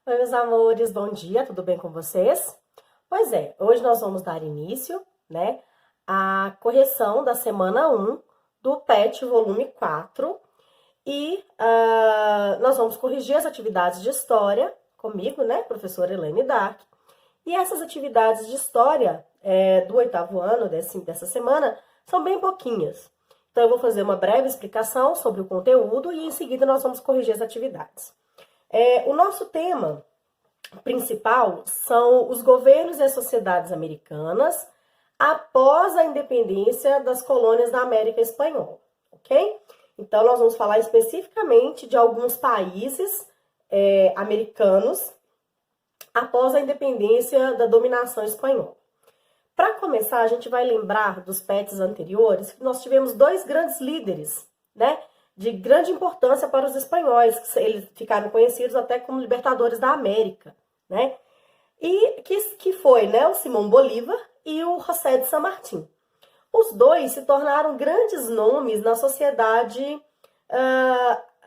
Oi, meus amores, bom dia, tudo bem com vocês? Pois é, hoje nós vamos dar início, né, à correção da semana 1 do PET volume 4 e nós vamos corrigir as atividades de história comigo, né, professora Elaine Dark. E essas atividades de história do oitavo ano dessa semana são bem pouquinhas. Então eu vou fazer uma breve explicação sobre o conteúdo e em seguida nós vamos corrigir as atividades. O nosso tema principal são os governos e as sociedades americanas após a independência das colônias da América Espanhola, ok? Então, nós vamos falar especificamente de alguns países americanos após a independência da dominação espanhola. Para começar, a gente vai lembrar dos PETs anteriores que nós tivemos dois grandes líderes, né? De grande importância para os espanhóis, que eles ficaram conhecidos até como libertadores da América, né? E que foi, né, o Simão Bolívar e o José de San Martín. Os dois se tornaram grandes nomes na sociedade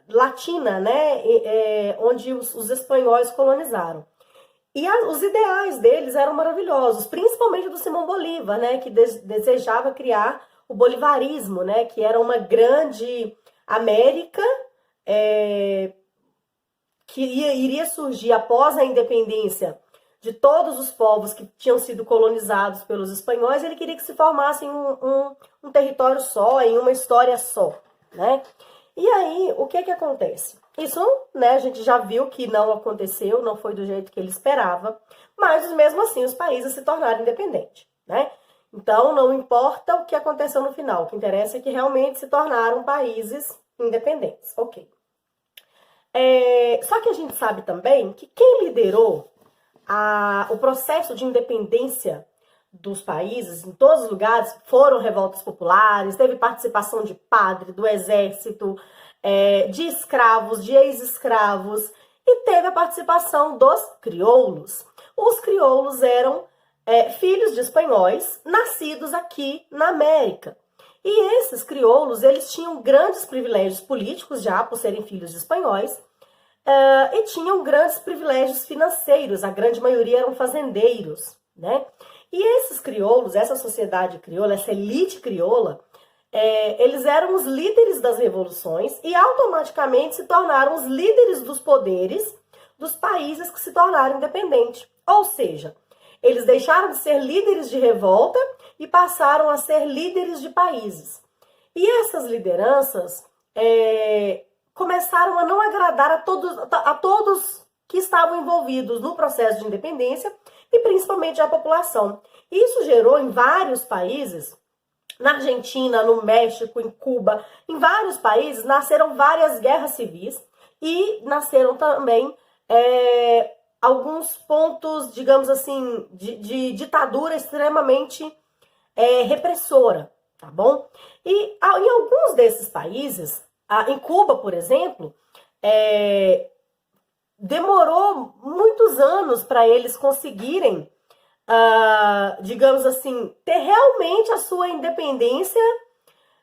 latina, né, onde os espanhóis colonizaram. E os ideais deles eram maravilhosos, principalmente do Simão Bolívar, né, que desejava criar o bolivarismo, né, que era uma grande América que iria surgir após a independência de todos os povos que tinham sido colonizados pelos espanhóis. Ele queria que se formasse um território só, em uma história só, né? E aí, o que acontece? Isso, né, a gente já viu que não aconteceu, não foi do jeito que ele esperava, mas mesmo assim os países se tornaram independentes, né? Então, não importa o que aconteceu no final, o que interessa é que realmente se tornaram países independentes, ok. Só que a gente sabe também que quem liderou o processo de independência dos países, em todos os lugares, foram revoltas populares, teve participação de padre, do exército, de escravos, de ex-escravos, e teve a participação dos crioulos. Os crioulos eram filhos de espanhóis nascidos aqui na América. E esses crioulos, eles tinham grandes privilégios políticos já por serem filhos de espanhóis, e tinham grandes privilégios financeiros, a grande maioria eram fazendeiros, né? E esses crioulos, essa sociedade crioula, essa elite crioula, eles eram os líderes das revoluções e automaticamente se tornaram os líderes dos poderes dos países que se tornaram independentes. Ou seja, eles deixaram de ser líderes de revolta e passaram a ser líderes de países. E essas lideranças começaram a não agradar a todos que estavam envolvidos no processo de independência e principalmente a população. Isso gerou em vários países, na Argentina, no México, em Cuba, em vários países, nasceram várias guerras civis e nasceram também alguns pontos, digamos assim, de ditadura extremamente repressora, tá bom? E em alguns desses países, em Cuba, por exemplo, demorou muitos anos para eles conseguirem, digamos assim, ter realmente a sua independência,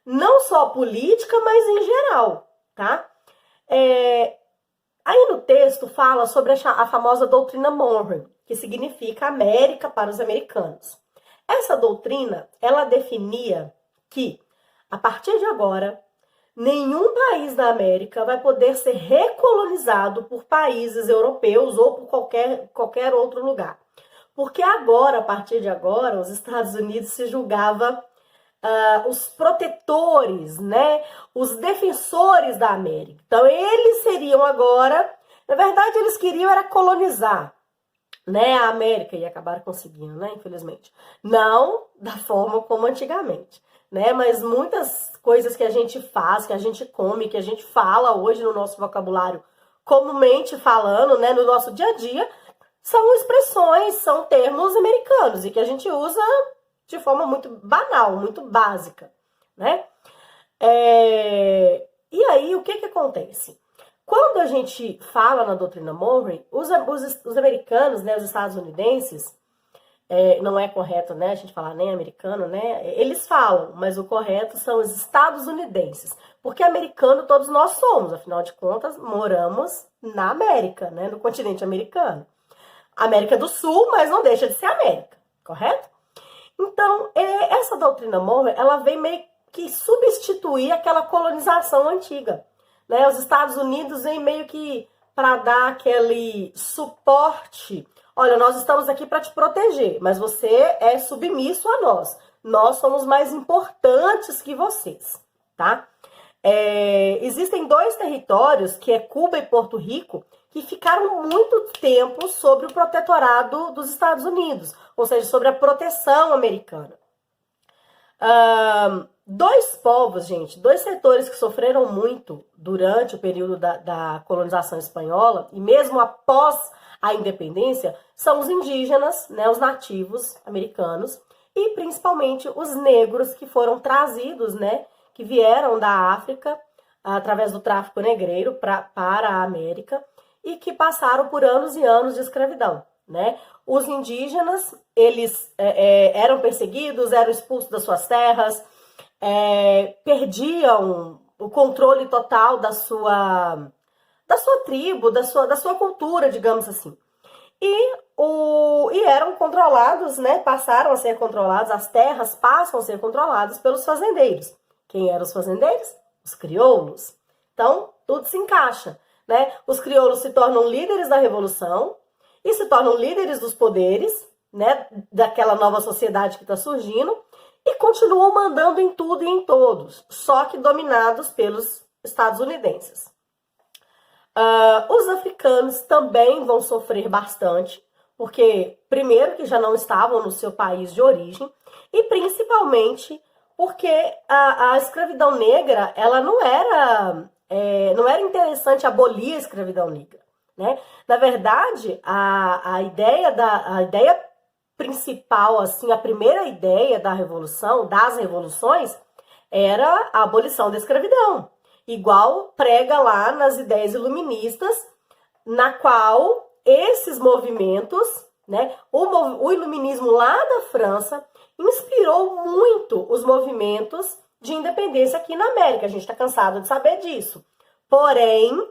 não só política, mas em geral, tá? Aí no texto fala sobre a famosa doutrina Monroe, que significa América para os americanos. Essa doutrina, ela definia que, a partir de agora, nenhum país da América vai poder ser recolonizado por países europeus ou por qualquer outro lugar. Porque agora, a partir de agora, os Estados Unidos se julgava os protetores, né? Os defensores da América. Então, eles seriam agora... Na verdade, eles queriam era colonizar, né, a América, e acabaram conseguindo, né, infelizmente. Não da forma como antigamente, né, mas muitas coisas que a gente faz, que a gente come, que a gente fala hoje no nosso vocabulário, comumente falando, né, no nosso dia a dia, são expressões, são termos americanos e que a gente usa de forma muito banal, muito básica, né. E aí, o que acontece? Quando a gente fala na doutrina Monroe, os americanos, né, os estadunidenses, não é correto, né, a gente falar nem americano, né, eles falam, mas o correto são os estadunidenses, porque americano todos nós somos, afinal de contas, moramos na América, né? No continente americano. América do Sul, mas não deixa de ser América, correto? Então, essa doutrina Monroe, ela vem meio que substituir aquela colonização antiga, né? Os Estados Unidos vêm meio que para dar aquele suporte. Olha, nós estamos aqui para te proteger, mas você é submisso a nós. Nós somos mais importantes que vocês, tá? Existem dois territórios, que é Cuba e Porto Rico, que ficaram muito tempo sob o protetorado dos Estados Unidos, ou seja, sobre a proteção americana. Dois povos, gente, dois setores que sofreram muito durante o período da colonização espanhola, e mesmo após a independência, são os indígenas, né, os nativos americanos, e principalmente os negros que foram trazidos, né, que vieram da África através do tráfico negreiro para a América e que passaram por anos e anos de escravidão, né? Os indígenas, eles eram perseguidos, eram expulsos das suas terras, perdiam o controle total da sua tribo, da sua cultura, digamos assim. E eram controlados, né? Passaram a ser controlados, as terras passam a ser controladas pelos fazendeiros. Quem eram os fazendeiros? Os crioulos. Então, tudo se encaixa, né? Os crioulos se tornam líderes da revolução e se tornam líderes dos poderes, né? Daquela nova sociedade que está surgindo e continuam mandando em tudo e em todos, só que dominados pelos estadunidenses. Os africanos também vão sofrer bastante, porque, primeiro, que já não estavam no seu país de origem, e principalmente porque a escravidão negra, ela não era interessante abolir a escravidão negra, né? Na verdade, a ideia principal, assim, a primeira ideia da revolução, das revoluções, era a abolição da escravidão. Igual prega lá nas ideias iluministas, na qual esses movimentos, né, o iluminismo lá da França, inspirou muito os movimentos de independência aqui na América. A gente está cansado de saber disso. Porém,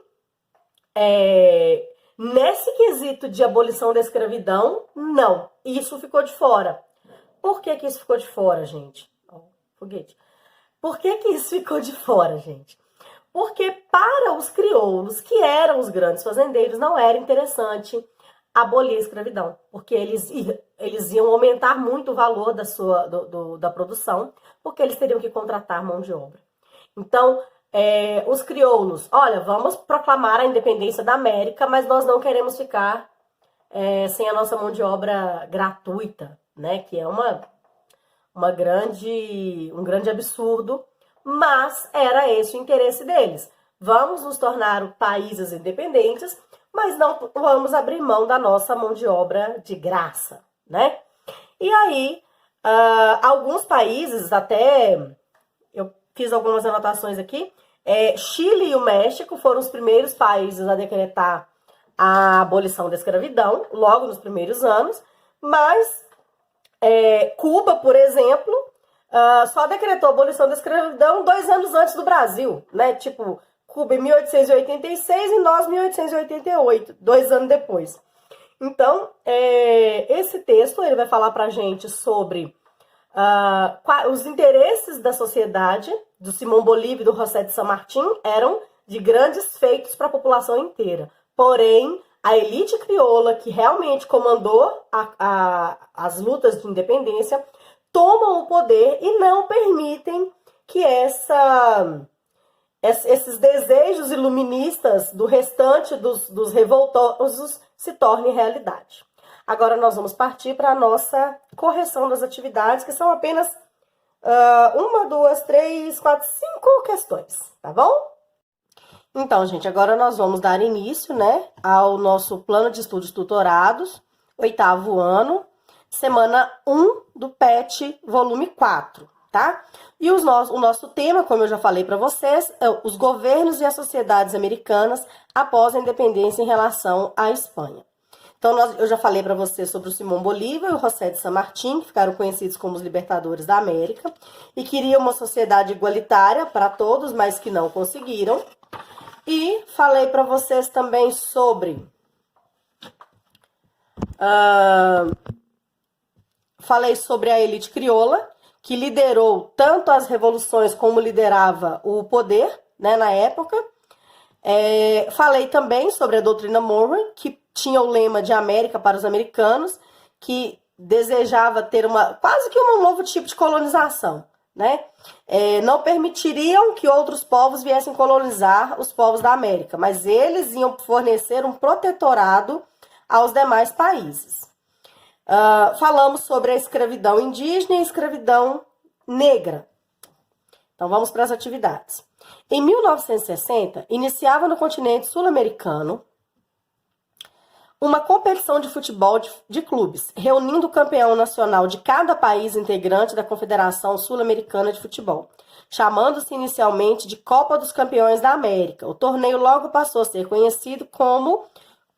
nesse quesito de abolição da escravidão, não. Isso ficou de fora. Por que isso ficou de fora, gente? Foguete. Por que isso ficou de fora, gente? Porque para os crioulos, que eram os grandes fazendeiros, não era interessante abolir a escravidão, porque eles iam aumentar muito o valor da produção, porque eles teriam que contratar mão de obra. Então, os crioulos, olha, vamos proclamar a independência da América, mas nós não queremos ficar sem a nossa mão de obra gratuita, né? Que é um grande absurdo, mas era esse o interesse deles. Vamos nos tornar países independentes, mas não vamos abrir mão da nossa mão de obra de graça, né? E aí, alguns países, até eu fiz algumas anotações aqui, Chile e o México foram os primeiros países a decretar a abolição da escravidão, logo nos primeiros anos, mas Cuba, por exemplo, só decretou a abolição da escravidão 2 anos antes do Brasil, né? Tipo, Cuba em 1886 e nós em 1888, 2 anos depois. Então, esse texto ele vai falar pra gente sobre os interesses da sociedade, do Simão Bolívar e do José de San Martín, eram de grandes feitos para a população inteira. Porém, a elite crioula, que realmente comandou as lutas de independência, tomam o poder e não permitem que esses desejos iluministas do restante dos revoltosos se tornem realidade. Agora nós vamos partir para a nossa correção das atividades, que são apenas 1, 2, 3, 4, 5 questões, tá bom? Então, gente, agora nós vamos dar início, né, ao nosso plano de estudos tutorados, 8º ano, semana 1 do PET, volume 4, tá? E o nosso tema, como eu já falei para vocês, é os governos e as sociedades americanas após a independência em relação à Espanha. Então, eu já falei para vocês sobre o Simão Bolívar e o José de San Martín, que ficaram conhecidos como os libertadores da América, e queriam uma sociedade igualitária para todos, mas que não conseguiram. E falei para vocês também sobre... falei sobre a elite crioula, que liderou tanto as revoluções como liderava o poder, né, na época. Falei também sobre a doutrina Monroe, que tinha o lema de América para os americanos, que desejava ter quase que um novo tipo de colonização, né? Não permitiriam que outros povos viessem colonizar os povos da América, mas eles iam fornecer um protetorado aos demais países. Falamos sobre a escravidão indígena e a escravidão negra. Então vamos para as atividades. Em 1960, iniciava no continente sul-americano uma competição de futebol de clubes, reunindo o campeão nacional de cada país integrante da Confederação Sul-Americana de Futebol, chamando-se inicialmente de Copa dos Campeões da América. O torneio logo passou a ser conhecido como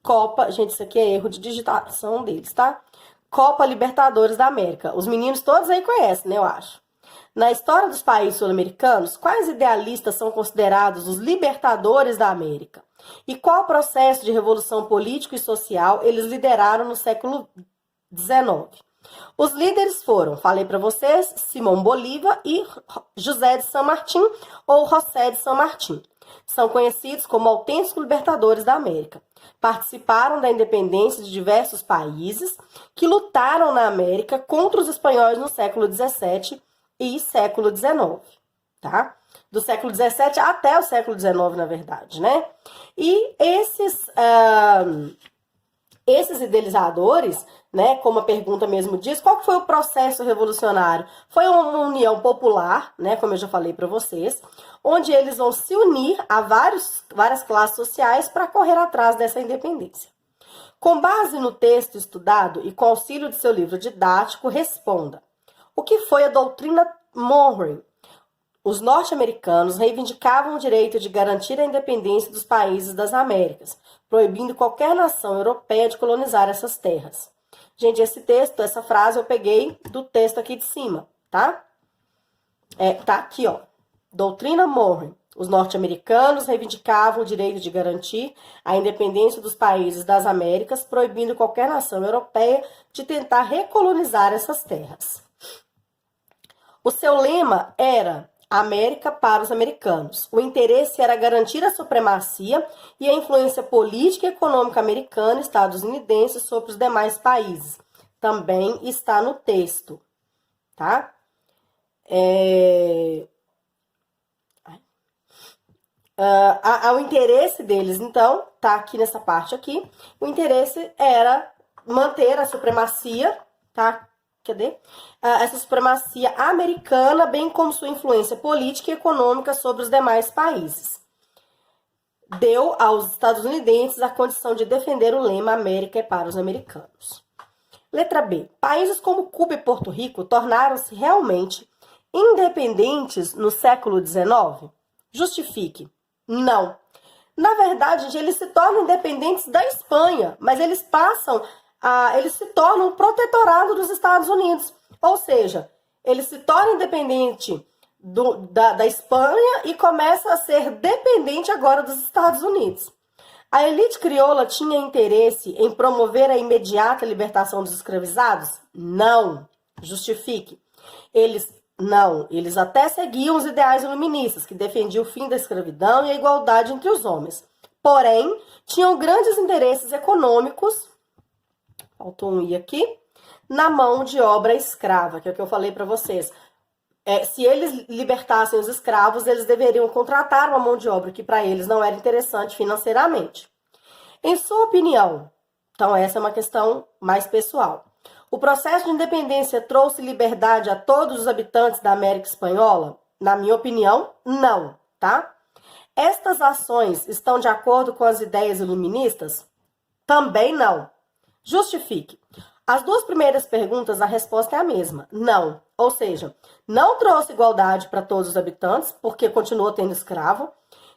Copa... Gente, isso aqui é erro de digitação deles, tá? Copa Libertadores da América. Os meninos todos aí conhecem, né, eu acho. Na história dos países sul-americanos, quais idealistas são considerados os libertadores da América? E qual processo de revolução político e social eles lideraram no século XIX? Os líderes foram, falei para vocês, Simão Bolívar e José de San Martín, ou José de San Martín. São conhecidos como autênticos libertadores da América. Participaram da independência de diversos países que lutaram na América contra os espanhóis no século XVII e século XIX, tá? Do século XVII até o século XIX, na verdade, né? E esses idealizadores, né, como a pergunta mesmo diz, qual foi o processo revolucionário? Foi uma união popular, né, como eu já falei para vocês, onde eles vão se unir a várias classes sociais para correr atrás dessa independência. Com base no texto estudado e com auxílio de seu livro didático, responda: o que foi a doutrina Monroe? Os norte-americanos reivindicavam o direito de garantir a independência dos países das Américas, proibindo qualquer nação europeia de colonizar essas terras. Gente, essa frase eu peguei do texto aqui de cima, tá? Tá aqui, ó. Doutrina Monroe. Os norte-americanos reivindicavam o direito de garantir a independência dos países das Américas, proibindo qualquer nação europeia de tentar recolonizar essas terras. O seu lema era América para os americanos. O interesse era garantir a supremacia e a influência política e econômica americana e estadunidense sobre os demais países. Também está no texto, tá? O interesse deles, então, tá aqui nessa parte aqui. O interesse era manter a supremacia, tá? Cadê? Essa supremacia americana, bem como sua influência política e econômica sobre os demais países. Deu aos estadunidenses a condição de defender o lema América é para os americanos. Letra B. Países como Cuba e Porto Rico tornaram-se realmente independentes no século XIX? Justifique. Não. Na verdade, gente, eles se tornam independentes da Espanha, mas eles se tornam um protetorado dos Estados Unidos. Ou seja, ele se torna independente da Espanha e começa a ser dependente agora dos Estados Unidos. A elite crioula tinha interesse em promover a imediata libertação dos escravizados? Não. Justifique. Eles até seguiam os ideais iluministas, que defendiam o fim da escravidão e a igualdade entre os homens. Porém, tinham grandes interesses econômicos, faltou um i aqui, na mão de obra escrava, que é o que eu falei para vocês. Se eles libertassem os escravos, eles deveriam contratar uma mão de obra que para eles não era interessante financeiramente. Em sua opinião, então essa é uma questão mais pessoal, o processo de independência trouxe liberdade a todos os habitantes da América Espanhola? Na minha opinião, não, tá? Estas ações estão de acordo com as ideias iluministas? Também não. Justifique. As duas primeiras perguntas, a resposta é a mesma, não. Ou seja, não trouxe igualdade para todos os habitantes, porque continuou tendo escravo.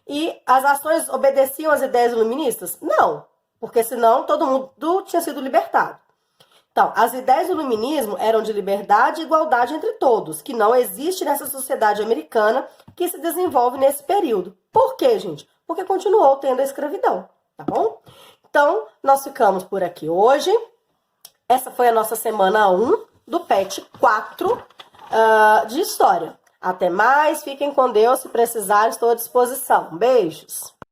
E as ações obedeciam às ideias iluministas? Não, porque senão todo mundo tinha sido libertado. Então, as ideias do iluminismo eram de liberdade e igualdade entre todos, que não existe nessa sociedade americana que se desenvolve nesse período. Por quê, gente? Porque continuou tendo a escravidão, tá bom? Então, nós ficamos por aqui hoje. Essa foi a nossa semana 1 do PET 4 de História. Até mais, fiquem com Deus. Se precisar, estou à disposição. Beijos!